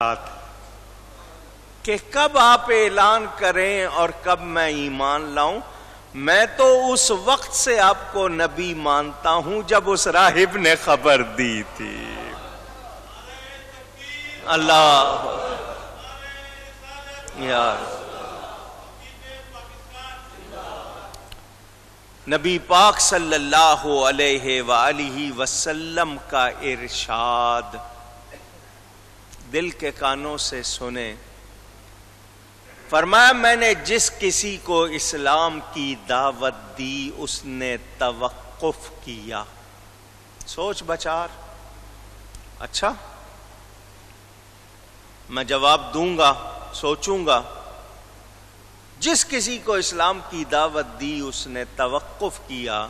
کہ کب آپ اعلان کریں اور کب میں ایمان لاؤں. میں تو اس وقت سے آپ کو نبی مانتا ہوں جب اس راہب نے خبر دی تھی. اللہ یار نبی پاک صلی اللہ علیہ وآلہ وسلم کا ارشاد دل کے کانوں سے سنیں. فرمایا میں نے جس کسی کو اسلام کی دعوت دی اس نے توقف کیا. سوچ بچار. اچھا میں جواب دوں گا، سوچوں گا. جس کسی کو اسلام کی دعوت دی اس نے توقف کیا.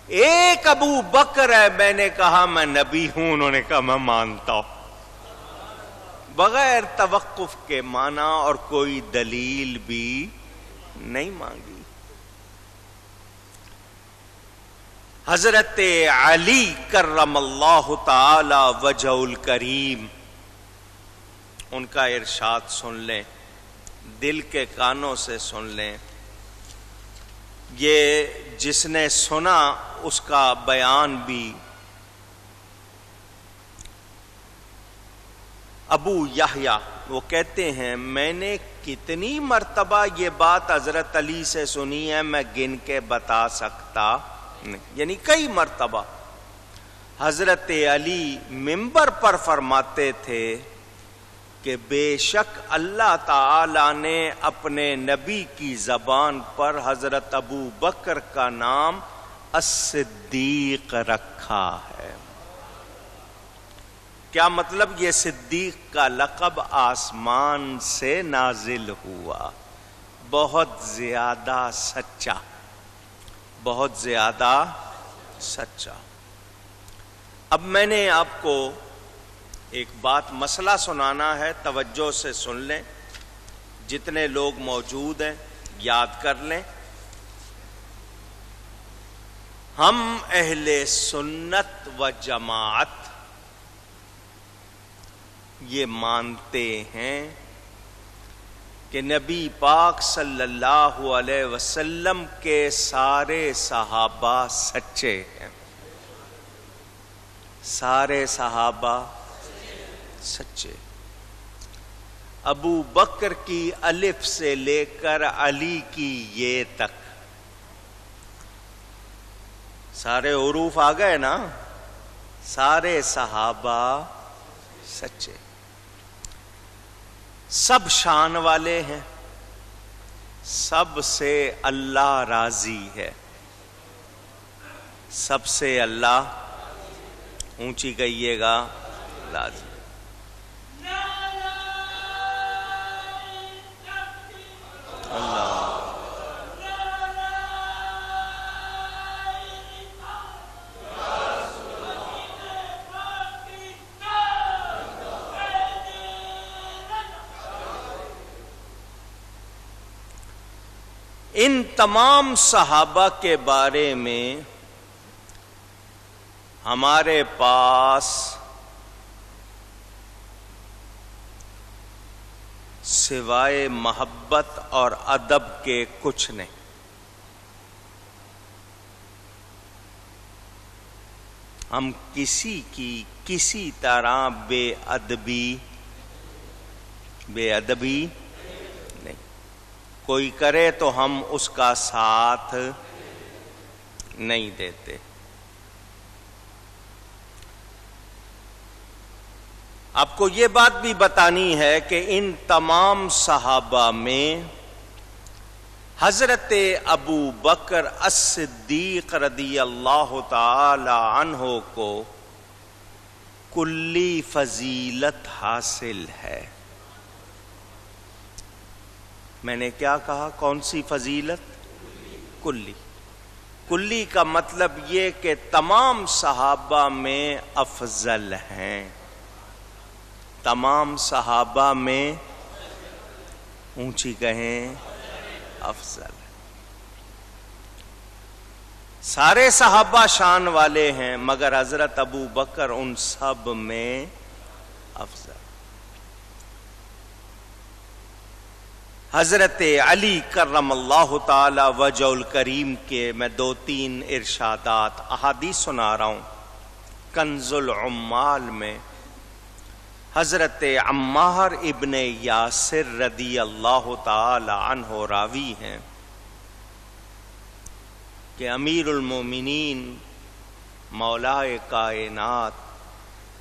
ایک ابو بکر ہے، میں نے کہا میں نبی ہوں، انہوں نے کہا میں مانتا ہوں. بغیر توقف کے مانا اور کوئی دلیل بھی نہیں مانگی. حضرت علی کرم اللہ تعالی وجہ الکریم، ان کا ارشاد سن لیں، دل کے کانوں سے سن لیں. یہ جس نے سنا اس کا بیان بھی. ابو یحییٰ وہ کہتے ہیں میں نے کتنی مرتبہ یہ بات حضرت علی سے سنی ہے میں گن کے بتا سکتا نہیں، یعنی کئی مرتبہ. حضرت علی منبر پر فرماتے تھے کہ بے شک اللہ تعالی نے اپنے نبی کی زبان پر حضرت ابو بکر کا نام الصدیق رکھا ہے. کیا مطلب؟ یہ صدیق کا لقب آسمان سے نازل ہوا. بہت زیادہ سچا، بہت زیادہ سچا. اب میں نے آپ کو ایک بات مسئلہ سنانا ہے، توجہ سے سن لیں. جتنے لوگ موجود ہیں یاد کر لیں. ہم اہل سنت و جماعت یہ مانتے ہیں کہ نبی پاک صلی اللہ علیہ وسلم کے سارے صحابہ سچے ہیں. سارے صحابہ سچے. ابو بکر کی الف سے لے کر علی کی یہ تک سارے حروف آ گئے نا. سارے صحابہ سچے، سب شان والے ہیں، سب سے اللہ راضی ہے. سب سے اللہ اونچی کہیے گا راضی. اللہ ان تمام صحابہ کے بارے میں ہمارے پاس سوائے محبت اور ادب کے کچھ نہیں. ہم کسی کی کسی طرح بے ادبی نہیں. کوئی کرے تو ہم اس کا ساتھ نہیں دیتے. آپ کو یہ بات بھی بتانی ہے کہ ان تمام صحابہ میں حضرت ابو بکر الصدیق رضی اللہ تعالی عنہ کو کلی فضیلت حاصل ہے. میں نے کیا کہا؟ کون سی فضیلت؟ کلی. کلی کا مطلب یہ کہ تمام صحابہ میں افضل ہیں. تمام صحابہ میں اونچی کہیں افضل. سارے صحابہ شان والے ہیں مگر حضرت ابو بکر ان سب میں افضل. حضرت علی کرم اللہ تعالی وجہ الکریم کے میں 2-3 ارشادات احادیث سنا رہا ہوں۔ کنز العمال میں حضرت عمار ابن یاسر رضی اللہ تعالی عنہ راوی ہیں کہ امیر المومنین مولا کائنات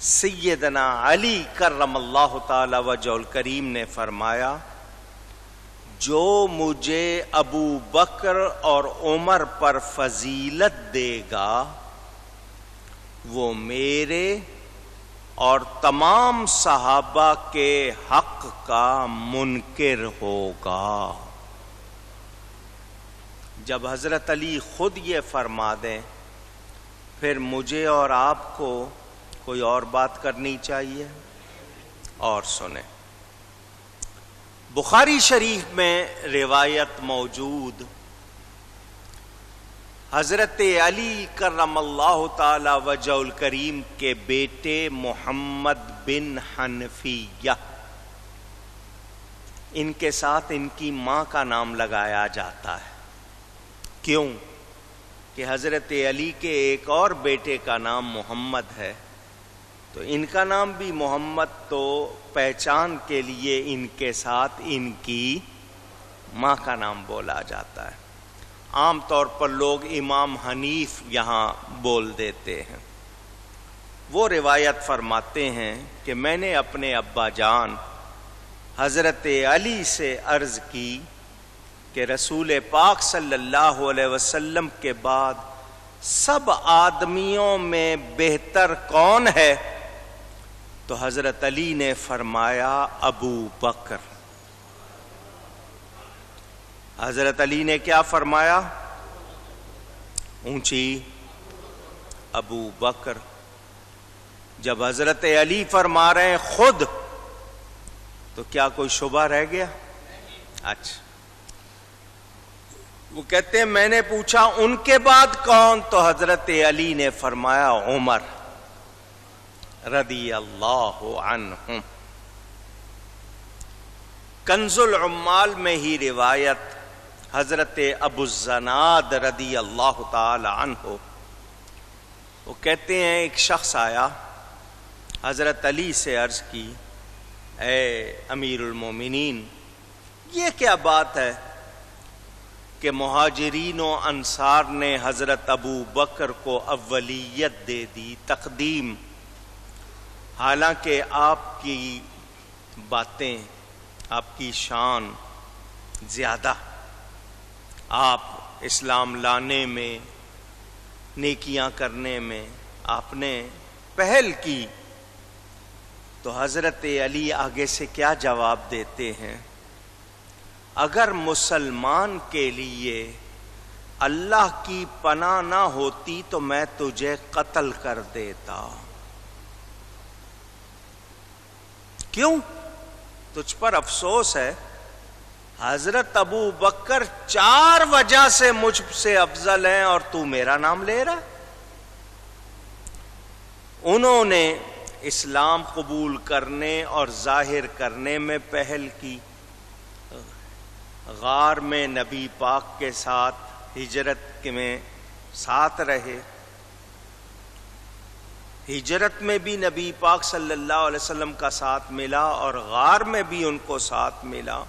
سیدنا علی کرم اللہ تعالی وجہ الکریم نے فرمایا، جو مجھے ابو بکر اور عمر پر فضیلت دے گا وہ میرے اور تمام صحابہ کے حق کا منکر ہوگا۔ جب حضرت علی خود یہ فرما دیں پھر مجھے اور آپ کو کوئی اور بات کرنی چاہیے؟ اور سنیں، بخاری شریف میں روایت موجود، حضرت علی کرم اللہ تعالی وجہ الکریم کے بیٹے محمد بن حنفیہ، ان کے ساتھ ان کی ماں کا نام لگایا جاتا ہے۔ کیوں؟ کہ حضرت علی کے ایک اور بیٹے کا نام محمد ہے، تو ان کا نام بھی محمد، تو پہچان کے لیے ان کے ساتھ ان کی ماں کا نام بولا جاتا ہے۔ عام طور پر لوگ امام حنیف یہاں بول دیتے ہیں۔ وہ روایت فرماتے ہیں کہ میں نے اپنے ابا جان حضرت علی سے عرض کی کہ رسول پاک صلی اللہ علیہ وسلم کے بعد سب آدمیوں میں بہتر کون ہے؟ تو حضرت علی نے فرمایا ابو بکر۔ حضرت علی نے کیا فرمایا؟ اونچی، ابو بکر۔ جب حضرت علی فرما رہے ہیں خود، تو کیا کوئی شبہ رہ گیا؟ اچھا، وہ کہتے ہیں میں نے پوچھا ان کے بعد کون؟ تو حضرت علی نے فرمایا عمر رضی اللہ عنہ۔ کنز العمال میں ہی روایت حضرت ابو الزناد رضی اللہ تعالی عنہ، وہ کہتے ہیں ایک شخص آیا، حضرت علی سے عرض کی، اے امیر المومنین، یہ کیا بات ہے کہ مہاجرین و انصار نے حضرت ابو بکر کو اولیت دے دی، تقدیم، حالانکہ آپ کی باتیں، آپ کی شان زیادہ، آپ اسلام لانے میں، نیکیاں کرنے میں آپ نے پہل کی۔ تو حضرت علی آگے سے کیا جواب دیتے ہیں؟ اگر مسلمان کے لیے اللہ کی پناہ نہ ہوتی تو میں تجھے قتل کر دیتا۔ کیوں؟ تجھ پر افسوس ہے، حضرت ابو بکر 4 وجہ سے مجھ سے افضل ہیں اور تو میرا نام لے رہا۔ انہوں نے اسلام قبول کرنے اور ظاہر کرنے میں پہل کی، غار میں نبی پاک کے ساتھ ہجرت میں ساتھ رہے، ہجرت میں بھی نبی پاک صلی اللہ علیہ وسلم کا ساتھ ملا اور غار میں بھی ان کو ساتھ ملا۔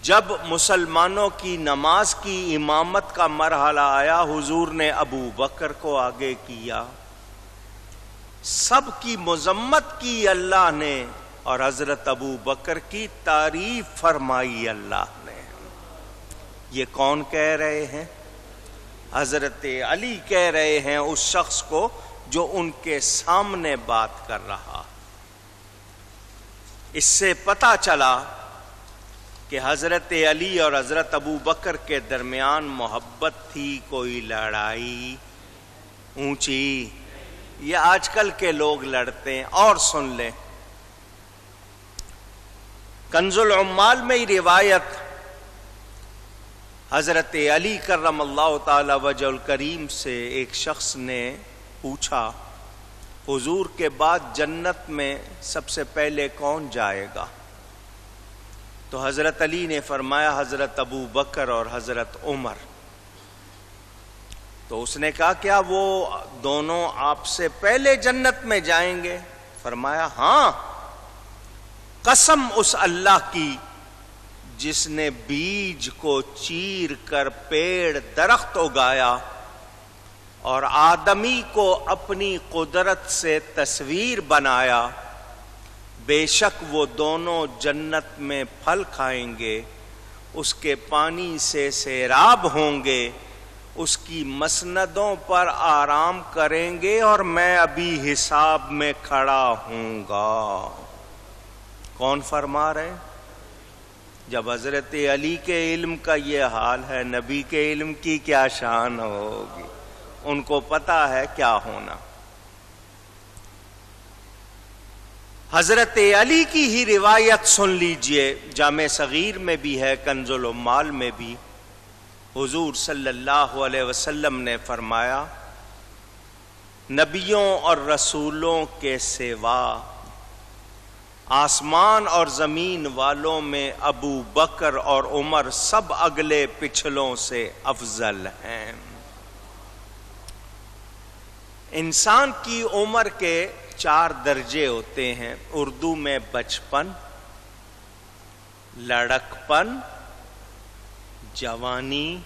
جب مسلمانوں کی نماز کی امامت کا مرحلہ آیا، حضور نے ابو بکر کو آگے کیا، سب کی مذمت کی اللہ نے اور حضرت ابو بکر کی تعریف فرمائی اللہ نے۔ یہ کون کہہ رہے ہیں؟ حضرت علی کہہ رہے ہیں اس شخص کو جو ان کے سامنے بات کر رہا۔ اس سے پتہ چلا کہ حضرت علی اور حضرت ابو بکر کے درمیان محبت تھی، کوئی لڑائی اونچی، یہ آج کل کے لوگ لڑتے ہیں۔ اور سن لیں، کنز العمال میں ہی روایت حضرت علی کرم اللہ تعالی وجہ الکریم سے ایک شخص نے پوچھا، حضور کے بعد جنت میں سب سے پہلے کون جائے گا؟ تو حضرت علی نے فرمایا حضرت ابو بکر اور حضرت عمر. تو اس نے کہا کیا وہ دونوں آپ سے پہلے جنت میں جائیں گے؟ فرمایا ہاں، قسم اس اللہ کی جس نے بیج کو چیر کر پیڑ درخت اگایا اور آدمی کو اپنی قدرت سے تصویر بنایا، بے شک وہ دونوں جنت میں پھل کھائیں گے، اس کے پانی سے سیراب ہوں گے، اس کی مسندوں پر آرام کریں گے، اور میں ابھی حساب میں کھڑا ہوں گا. کون فرما رہے؟ جب حضرت علی کے علم کا یہ حال ہے، نبی کے علم کی کیا شان ہوگی؟ ان کو پتا ہے کیا ہونا. حضرت علی کی ہی روایت سن لیجئے، جامع صغیر میں بھی ہے، کنز العمال میں بھی. حضور صلی اللہ علیہ وسلم نے فرمایا نبیوں اور رسولوں کے سوا آسمان اور زمین والوں میں ابو بکر اور عمر سب اگلے پچھلوں سے افضل ہیں. انسان کی عمر کے 4 درجے ہوتے ہیں، اردو میں بچپن، لڑکپن، جوانی،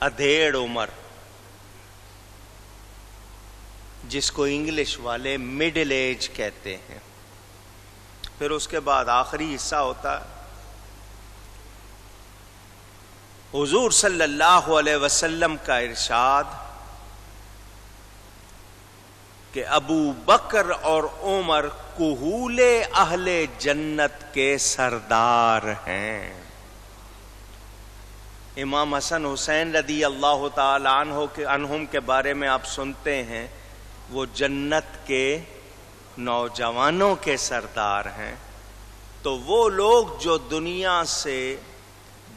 ادھیڑ عمر، جس کو انگلش والے مڈل ایج کہتے ہیں. پھر اس کے بعد آخری حصہ ہوتا ہے. حضور صلی اللہ علیہ وسلم کا ارشاد کہ ابو بکر اور عمر کہول اہل جنت کے سردار ہیں. امام حسن حسین رضی اللہ تعالی عنہم کے بارے میں آپ سنتے ہیں، وہ جنت کے نوجوانوں کے سردار ہیں. تو وہ لوگ جو دنیا سے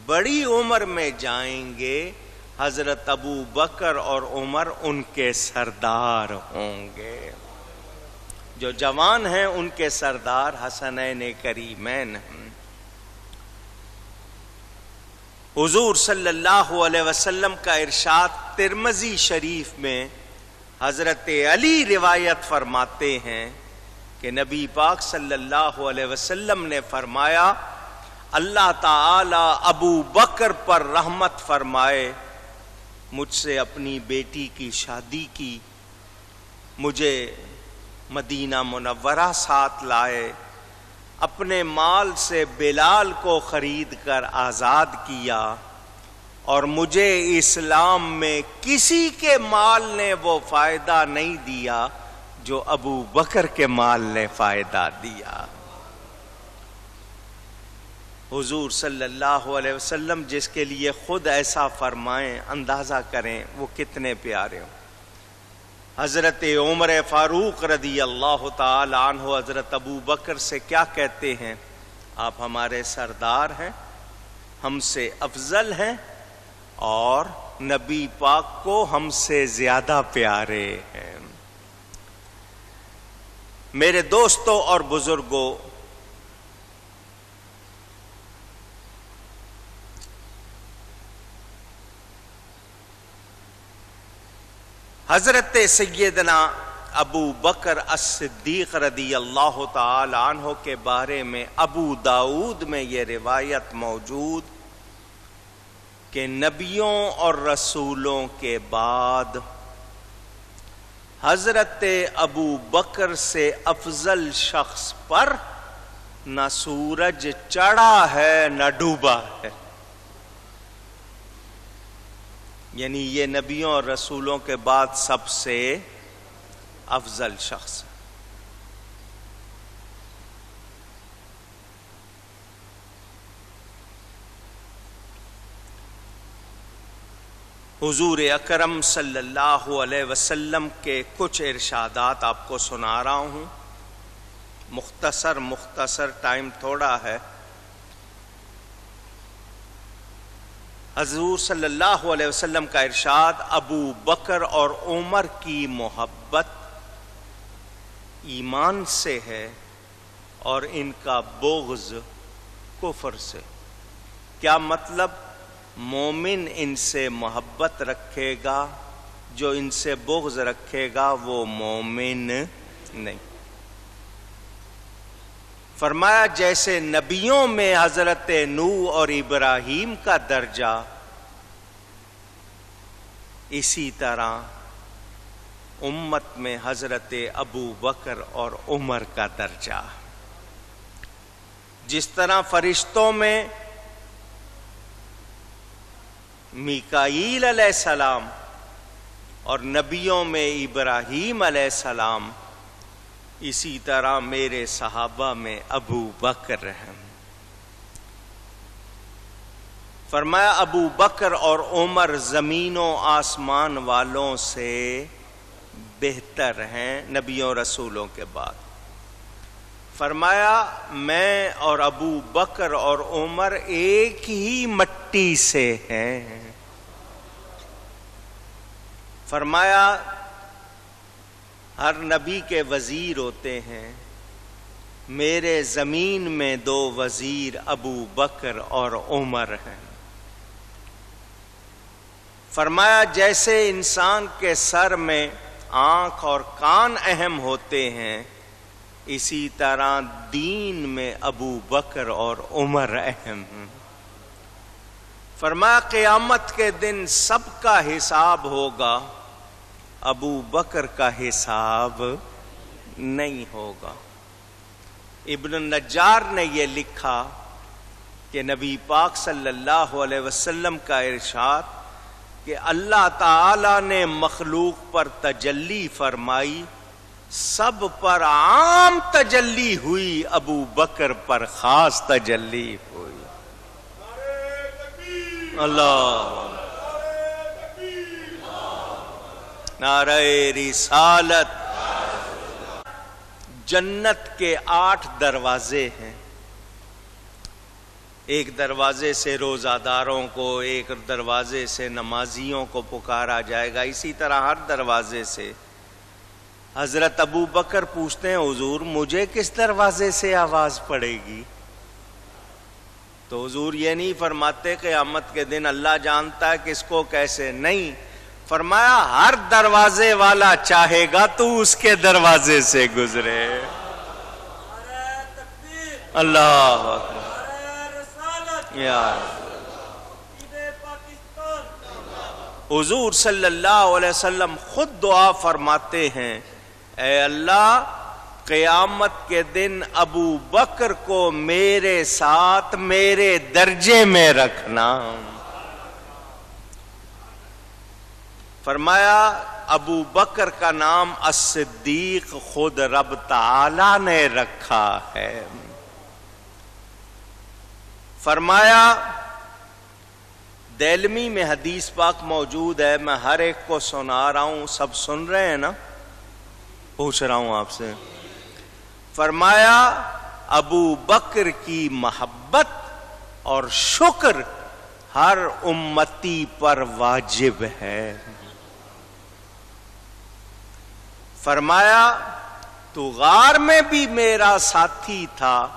بڑی عمر میں جائیں گے، حضرت ابو بکر اور عمر ان کے سردار ہوں گے. جو جوان ہیں ان کے سردار حسنین کریمین ہیں. حضور صلی اللہ علیہ وسلم کا ارشاد ترمذی شریف میں حضرت علی روایت فرماتے ہیں کہ نبی پاک صلی اللہ علیہ وسلم نے فرمایا اللہ تعالی ابو بکر پر رحمت فرمائے، مجھ سے اپنی بیٹی کی شادی کی، مجھے مدینہ منورہ ساتھ لائے، اپنے مال سے بلال کو خرید کر آزاد کیا، اور مجھے اسلام میں کسی کے مال نے وہ فائدہ نہیں دیا جو ابو بکر کے مال نے فائدہ دیا. حضور صلی اللہ علیہ وسلم جس کے لیے خود ایسا فرمائیں، اندازہ کریں وہ کتنے پیارے ہوں. حضرت عمر فاروق رضی اللہ تعالی عنہ حضرت ابو بکر سے کیا کہتے ہیں؟ آپ ہمارے سردار ہیں، ہم سے افضل ہیں، اور نبی پاک کو ہم سے زیادہ پیارے ہیں. میرے دوستوں اور بزرگوں، حضرت سیدنا ابو بکر الصدیق رضی اللہ تعالی عنہ کے بارے میں ابو داؤد میں یہ روایت موجود کہ نبیوں اور رسولوں کے بعد حضرت ابو بکر سے افضل شخص پر نہ سورج چڑھا ہے نہ ڈوبا ہے. یعنی یہ نبیوں اور رسولوں کے بعد سب سے افضل شخص. حضور اکرم صلی اللہ علیہ وسلم کے کچھ ارشادات آپ کو سنا رہا ہوں، مختصر ٹائم تھوڑا ہے. حضور صلی اللہ علیہ وسلم کا ارشاد، ابو بکر اور عمر کی محبت ایمان سے ہے اور ان کا بغض کفر سے۔ کیا مطلب؟ مومن ان سے محبت رکھے گا، جو ان سے بغض رکھے گا وہ مومن نہیں۔ فرمایا جیسے نبیوں میں حضرت نوح اور ابراہیم کا درجہ، اسی طرح امت میں حضرت ابو بکر اور عمر کا درجہ۔ جس طرح فرشتوں میں میکائیل علیہ السلام اور نبیوں میں ابراہیم علیہ السلام، اسی طرح میرے صحابہ میں ابو بکر ہیں۔ فرمایا ابو بکر اور عمر زمین و آسمان والوں سے بہتر ہیں نبیوں رسولوں کے بعد۔ فرمایا میں اور ابو بکر اور عمر ایک ہی مٹی سے ہیں۔ فرمایا ہر نبی کے وزیر ہوتے ہیں، میرے زمین میں 2 وزیر ابو بکر اور عمر ہیں۔ فرمایا جیسے انسان کے سر میں آنکھ اور کان اہم ہوتے ہیں، اسی طرح دین میں ابو بکر اور عمر اہم ہیں۔ فرمایا قیامت کے دن سب کا حساب ہوگا، ابو بکر کا حساب نہیں ہوگا۔ ابن النجار نے یہ لکھا کہ نبی پاک صلی اللہ علیہ وسلم کا ارشاد کہ اللہ تعالی نے مخلوق پر تجلی فرمائی، سب پر عام تجلی ہوئی، ابو بکر پر خاص تجلی ہوئی۔ اللہ نعرہ رسالت۔ جنت کے 8 دروازے ہیں، ایک دروازے سے روزہ داروں کو، ایک دروازے سے نمازیوں کو پکارا جائے گا، اسی طرح ہر دروازے سے۔ حضرت ابو بکر پوچھتے ہیں حضور مجھے کس دروازے سے آواز پڑے گی؟ تو حضور یہ نہیں فرماتے قیامت کے دن اللہ جانتا ہے کس کو کیسے، نہیں، فرمایا ہر دروازے والا چاہے گا تو اس کے دروازے سے گزرے۔ اللہ اکبر یا حضور صلی اللہ علیہ وسلم خود دعا فرماتے ہیں، اے اللہ قیامت کے دن ابو بکر کو میرے ساتھ میرے درجے میں رکھنا۔ فرمایا ابو بکر کا نام الصدیق خود رب تعالی نے رکھا ہے۔ فرمایا دیلمی میں حدیث پاک موجود ہے، میں ہر ایک کو سنا رہا ہوں، سب سن رہے ہیں نا؟ پوچھ رہا ہوں آپ سے۔ فرمایا ابو بکر کی محبت اور شکر ہر امتی پر واجب ہے۔ فرمایا تو غار میں بھی میرا ساتھی تھا،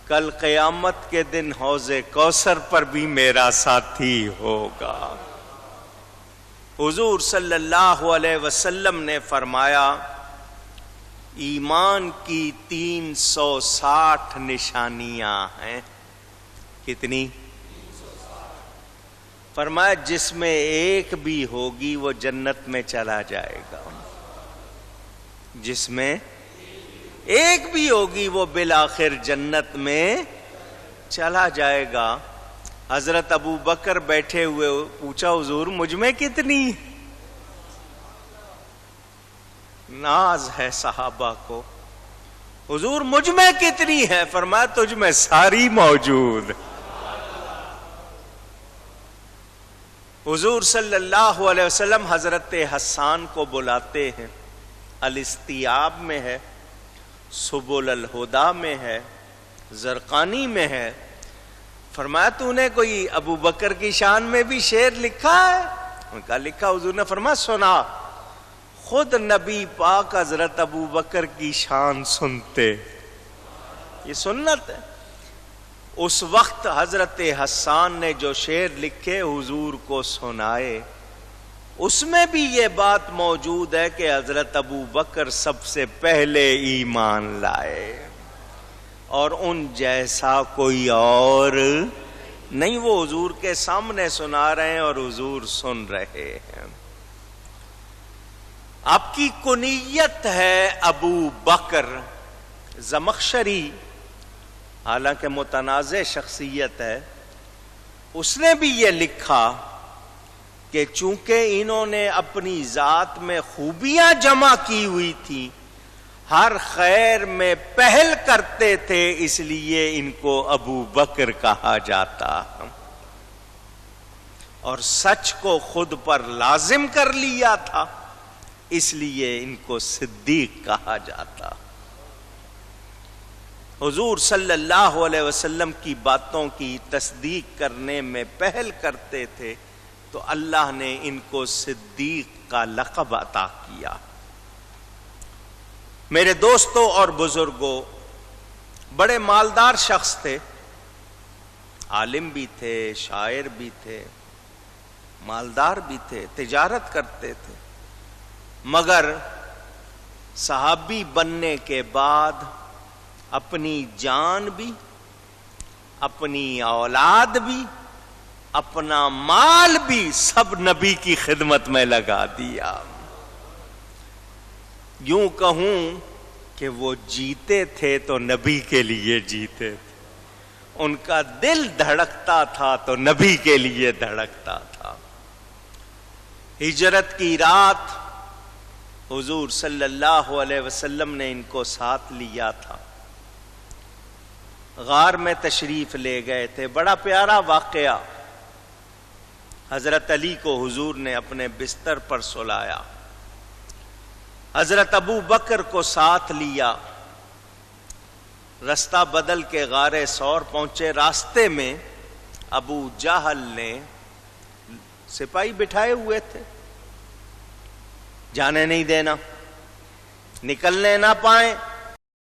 کل قیامت کے دن حوض کوثر پر بھی میرا ساتھی ہوگا۔ حضور صلی اللہ علیہ وسلم نے فرمایا ایمان کی 360 نشانیاں ہیں۔ کتنی؟ فرمایا جس میں ایک بھی ہوگی وہ جنت میں چلا جائے گا، جس میں ایک بھی ہوگی وہ بالآخر جنت میں چلا جائے گا۔ حضرت ابو بکر بیٹھے ہوئے پوچھا حضور مجھ میں کتنی؟ ناز ہے صحابہ کو، حضور مجھ میں کتنی ہے؟ فرمایا تجھ میں ساری موجود۔ حضور صلی اللہ علیہ وسلم حضرت حسان کو بلاتے ہیں، الاستیاب میں ہے، سبل الہدا میں ہے، زرقانی میں ہے۔ فرمایا تو نے کوئی ابو بکر کی شان میں بھی شعر لکھا ہے؟ ان کا لکھا۔ حضور نے فرمایا سنا، خود نبی پاک حضرت ابو بکر کی شان سنتے، یہ سنت ہے۔ اس وقت حضرت حسان نے جو شعر لکھے حضور کو سنائے، اس میں بھی یہ بات موجود ہے کہ حضرت ابو بکر سب سے پہلے ایمان لائے اور ان جیسا کوئی اور نہیں. وہ حضور کے سامنے سنا رہے ہیں اور حضور سن رہے ہیں. آپ کی کنیت ہے ابو بکر. زمخشری حالانکہ متنازع شخصیت ہے، اس نے بھی یہ لکھا کہ چونکہ انہوں نے اپنی ذات میں خوبیاں جمع کی ہوئی تھی، ہر خیر میں پہل کرتے تھے، اس لیے ان کو ابو بکر کہا جاتا، اور سچ کو خود پر لازم کر لیا تھا، اس لیے ان کو صدیق کہا جاتا. حضور صلی اللہ علیہ وسلم کی باتوں کی تصدیق کرنے میں پہل کرتے تھے تو اللہ نے ان کو صدیق کا لقب عطا کیا. میرے دوستوں اور بزرگوں، بڑے مالدار شخص تھے، عالم بھی تھے، شاعر بھی تھے، مالدار بھی تھے، تجارت کرتے تھے، مگر صحابی بننے کے بعد اپنی جان بھی، اپنی اولاد بھی، اپنا مال بھی سب نبی کی خدمت میں لگا دیا. یوں کہوں کہ وہ جیتے تھے تو نبی کے لیے جیتے تھے، ان کا دل دھڑکتا تھا تو نبی کے لیے دھڑکتا تھا. ہجرت کی رات حضور صلی اللہ علیہ وسلم نے ان کو ساتھ لیا تھا، غار میں تشریف لے گئے تھے. بڑا پیارا واقعہ. حضرت علی کو حضور نے اپنے بستر پر سلایا، حضرت ابو بکر کو ساتھ لیا، رستہ بدل کے غار ثور پہنچے. راستے میں ابو جہل نے سپاہی بٹھائے ہوئے تھے، جانے نہیں دینا، نکلنے نہ پائیں.